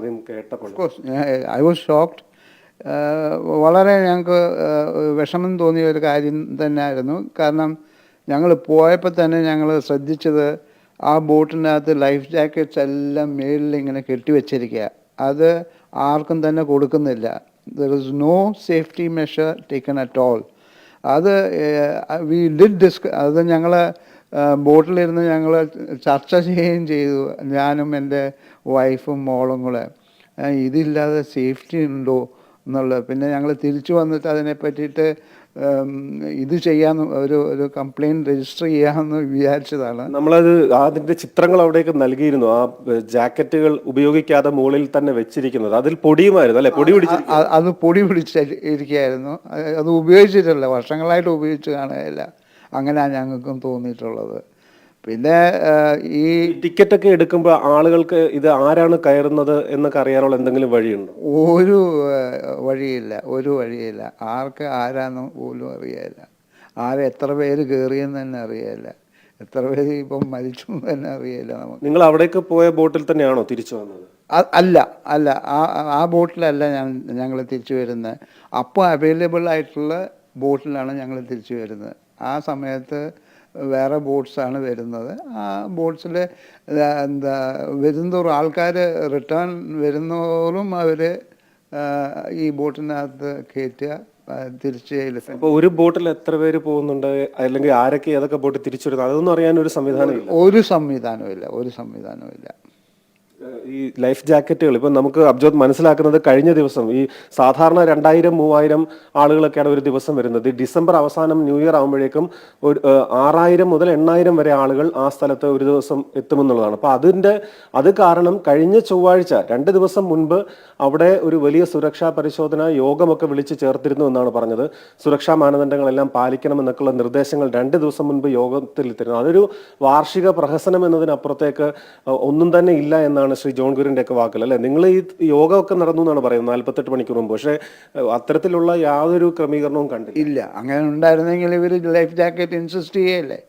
ആദ്യം കേട്ടപ്പോൾ? I was shocked. വളരെ ഞങ്ങൾക്ക് വിഷമം തോന്നിയ ഒരു കാര്യം തന്നെയായിരുന്നു. കാരണം ഞങ്ങൾ പോയപ്പോൾ തന്നെ ഞങ്ങൾ ശ്രദ്ധിച്ചത് ആ ബോട്ടിനകത്ത് ലൈഫ് ജാക്കറ്റ്സ് എല്ലാം മേളിൽ ഇങ്ങനെ കെട്ടിവെച്ചിരിക്കുക. അത് ആർക്കും തന്നെ കൊടുക്കുന്നില്ല. There is no safety measure taken at all. അത് വി ഡിഡ് അത് ഞങ്ങൾ ബോട്ടിലിരുന്ന് ഞങ്ങൾ ചർച്ച ചെയ്യുകയും ചെയ്തു, ഞാനും എൻ്റെ വൈഫും മോളും കൂടെ. ഇതില്ലാതെ സേഫ്റ്റി ഉണ്ടോ എന്നുള്ളത്. പിന്നെ ഞങ്ങൾ തിരിച്ചു വന്നിട്ട് അതിനെ പറ്റിയിട്ട് ഇത് ചെയ്യാമെന്ന് ഒരു കംപ്ലയിൻറ്റ് രജിസ്റ്റർ ചെയ്യാമെന്ന് വിചാരിച്ചതാണ്. നമ്മളത് അതിൻ്റെ ചിത്രങ്ങൾ അവിടേക്ക് നൽകിയിരുന്നു. ആ ജാക്കറ്റുകൾ ഉപയോഗിക്കാതെ മുകളിൽ തന്നെ വെച്ചിരിക്കുന്നത് അതിൽ പൊടിയുമായിരുന്നു അല്ലേ? അത് പൊടി പിടിച്ചിരിക്കുകയായിരുന്നു. അത് ഉപയോഗിച്ചിട്ടില്ല, വർഷങ്ങളായിട്ട് ഉപയോഗിച്ച് കാണുകയില്ല. അങ്ങനെയാണ് ഞങ്ങൾക്കും തോന്നിയിട്ടുള്ളത്. പിന്നെ ഈ ടിക്കറ്റൊക്കെ എടുക്കുമ്പോൾ ആളുകൾക്ക് ഇത് ആരാണ് കയറുന്നത് എന്നൊക്കെ അറിയാനുള്ള എന്തെങ്കിലും വഴിയുണ്ടോ? ഒരു വഴിയില്ല. ആർക്ക് ആരാന്ന് പോലും അറിയില്ല. എത്ര പേര് കയറിയെന്ന് തന്നെ അറിയില്ല. എത്ര പേര് ഇപ്പം മരിച്ചു എന്ന് തന്നെ അറിയില്ല നമുക്ക്. നിങ്ങൾ അവിടേക്ക് പോയ ബോട്ടിൽ തന്നെയാണോ തിരിച്ചു വന്നത്? അല്ല, ആ ബോട്ടിലല്ല ഞങ്ങൾ തിരിച്ചു വരുന്നത്. അപ്പോൾ അവൈലബിൾ ആയിട്ടുള്ള ബോട്ടിലാണ് ഞങ്ങൾ തിരിച്ചു വരുന്നത്. ആ സമയത്ത് വേറെ ബോട്ട്സാണ് വരുന്നത്. ആ ബോട്ട്സിൽ വരുന്നതോറും ആൾക്കാർ റിട്ടേൺ വരുന്നതോറും അവർ ഈ ബോട്ടിനകത്ത് കയറ്റുക, തിരിച്ച്. അപ്പോൾ ഒരു ബോട്ടിൽ എത്ര പേര് പോകുന്നുണ്ട്, അല്ലെങ്കിൽ ആരൊക്കെ ഏതൊക്കെ ബോട്ട് തിരിച്ചു വരുന്നത്, അതൊന്നും അറിയാൻ ഒരു സംവിധാനമില്ല. ഒരു സംവിധാനമില്ല. ഈ ലൈഫ് ജാക്കറ്റുകൾ ഇപ്പം നമുക്ക് അബ്ജോദ് മനസ്സിലാക്കുന്നത്, കഴിഞ്ഞ ദിവസം ഈ സാധാരണ 2000-3000 ആളുകളൊക്കെയാണ് ഒരു ദിവസം വരുന്നത്. ഡിസംബർ അവസാനം ന്യൂ ഇയർ ആകുമ്പോഴേക്കും ഒരു 6000 മുതൽ 8000 വരെ ആളുകൾ ആ സ്ഥലത്ത് ഒരു ദിവസം എത്തുമെന്നുള്ളതാണ്. അപ്പോൾ അത് കാരണം കഴിഞ്ഞ ചൊവ്വാഴ്ച 2 ദിവസം മുൻപ് അവിടെ ഒരു വലിയ സുരക്ഷാ പരിശോധന യോഗമൊക്കെ വിളിച്ച് ചേർത്തിരുന്നു എന്നാണ് പറഞ്ഞത്. സുരക്ഷാ മാനദണ്ഡങ്ങളെല്ലാം പാലിക്കണമെന്നൊക്കെയുള്ള നിർദ്ദേശങ്ങൾ 2 ദിവസം മുൻപ് യോഗത്തിൽ തരുന്നു. അതൊരു വാർഷിക പ്രഹസനം എന്നതിനപ്പുറത്തേക്ക് ഒന്നും തന്നെ ഇല്ല എന്നാണ് ശ്രീ ജോൺ ഗുരുവിന്റെ ഒക്കെ വാക്കുകൾ അല്ലെ? നിങ്ങൾ ഈ യോഗമൊക്കെ നടന്നു എന്നാണ് പറയുന്നത് 48 മണിക്കൂർ മുമ്പ്, പക്ഷേ അത്തരത്തിലുള്ള യാതൊരു ക്രമീകരണവും കണ്ടില്ല. ഇല്ല. അങ്ങനെ ഉണ്ടായിരുന്നെങ്കിൽ ഇവർ ലൈഫ് ജാക്കറ്റ് ഇൻസിസ്റ്റ് ചെയ്യല്ലേ?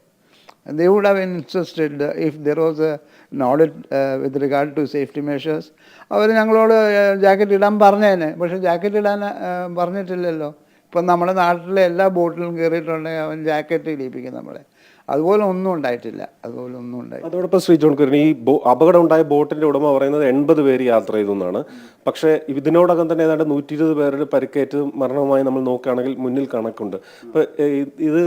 They would have insisted if there was an audit with regard to safety measures. അവർ ഞങ്ങളോട് ജാക്കറ്റ് ഇടാൻ പറഞ്ഞേനെ, പക്ഷെ ജാക്കറ്റ് ഇടാൻ പറഞ്ഞിട്ടില്ലല്ലോ. ഇപ്പം നമ്മുടെ നാട്ടിലെ എല്ലാ ബോട്ടിലും കയറിയിട്ടുണ്ടെങ്കിൽ അവൻ ജാക്കറ്റ് ഇടിപ്പിക്കും നമ്മളെ. അതുപോലെ ഒന്നും ഉണ്ടായിട്ടില്ല. അതോടൊപ്പം ശ്രീ ജോൺ കുര്യൻ, ഈ അപകടം ഉണ്ടായ ബോട്ടിന്റെ ഉടമ പറയുന്നത് 80 പേര് യാത്ര ചെയ്തു എന്നാണ്. പക്ഷേ ഇതിനോടകം തന്നെ ഏതാണ്ട് 120 പേരുടെ പരിക്കേറ്റ് മരണവുമായി നമ്മൾ നോക്കുകയാണെങ്കിൽ മുന്നിൽ കണക്കുണ്ട്. അപ്പൊ ഇത്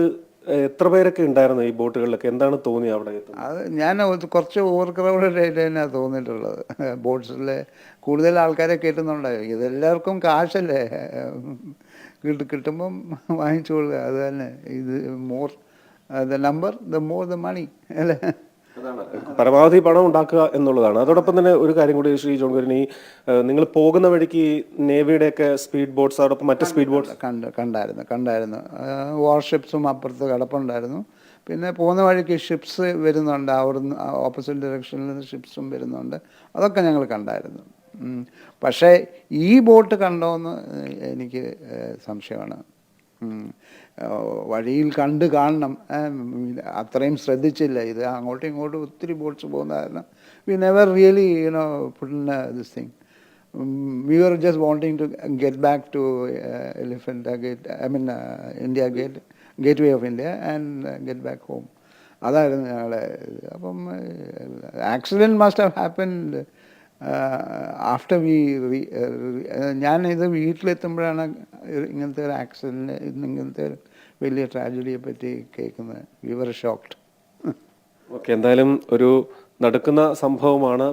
എത്ര പേരൊക്കെ ഉണ്ടായിരുന്നു ഈ ബോട്ടുകളിലൊക്കെ? എന്താണ് തോന്നിയത് അവിടെ? അത് ഞാൻ കുറച്ച് ഓവർ ക്രൗഡഡ് ആയിട്ട് തന്നെയാണ് തോന്നിയിട്ടുള്ളത്. ബോട്ട്സിൽ കൂടുതൽ ആൾക്കാരെ കയറ്റുന്നുണ്ടായിരുന്നു. ഇതെല്ലാവർക്കും കാശല്ലേ, കിട്ടുമ്പം വാങ്ങിച്ചോളുക. അത് തന്നെ. ഇത് more the number the more the money അല്ലേ? പരമാവധി പണം ഉണ്ടാക്കുക എന്നുള്ളതാണ്. അതോടൊപ്പം തന്നെ ഒരു കാര്യം കൂടി ശ്രീ ജോൺ കുര്യൻ, ഈ നിങ്ങൾ പോകുന്ന വഴിക്ക് നേവിയുടെയൊക്കെ സ്പീഡ് ബോട്ട്സ്, അതോടൊപ്പം മറ്റ് സ്പീഡ് ബോട്ട്സ് കണ്ടായിരുന്നു. വാർഷിപ്സും അപ്പുറത്ത് കിടപ്പുണ്ടായിരുന്നു. പിന്നെ പോകുന്ന വഴിക്ക് ഷിപ്സ് വരുന്നുണ്ട്, അവിടുന്ന് ഓപ്പോസിറ്റ് ഡയറക്ഷനിൽ നിന്ന് ഷിപ്സും വരുന്നുണ്ട്. അതൊക്കെ ഞങ്ങൾ കണ്ടായിരുന്നു. പക്ഷേ ഈ ബോട്ട് കണ്ടോയെന്ന് എനിക്ക് സംശയമാണ്. വഴിയിൽ കാണണം, അത്രയും ശ്രദ്ധിച്ചില്ല. ഇത് അങ്ങോട്ടും ഇങ്ങോട്ടും ഒത്തിരി ബോട്ട്സ് പോകുന്ന കാരണം we never really put in this thing. We were just wanting to get back to Elephant Gate, India Gate, Gateway of India, and get back home. അതായിരുന്നു ഞങ്ങളെ. അപ്പം accident must have happened after ഞാൻ ഇത് വീട്ടിലെത്തുമ്പോഴാണ് ഇങ്ങനത്തെ ഒരു accident, ഇങ്ങനത്തെ ഒരു വലിയ ട്രാജഡിയെ പറ്റി കേൾക്കുന്നത്. We were shocked. ഓക്കെ, എന്തായാലും ഒരു നടക്കുന്ന സംഭവമാണ്.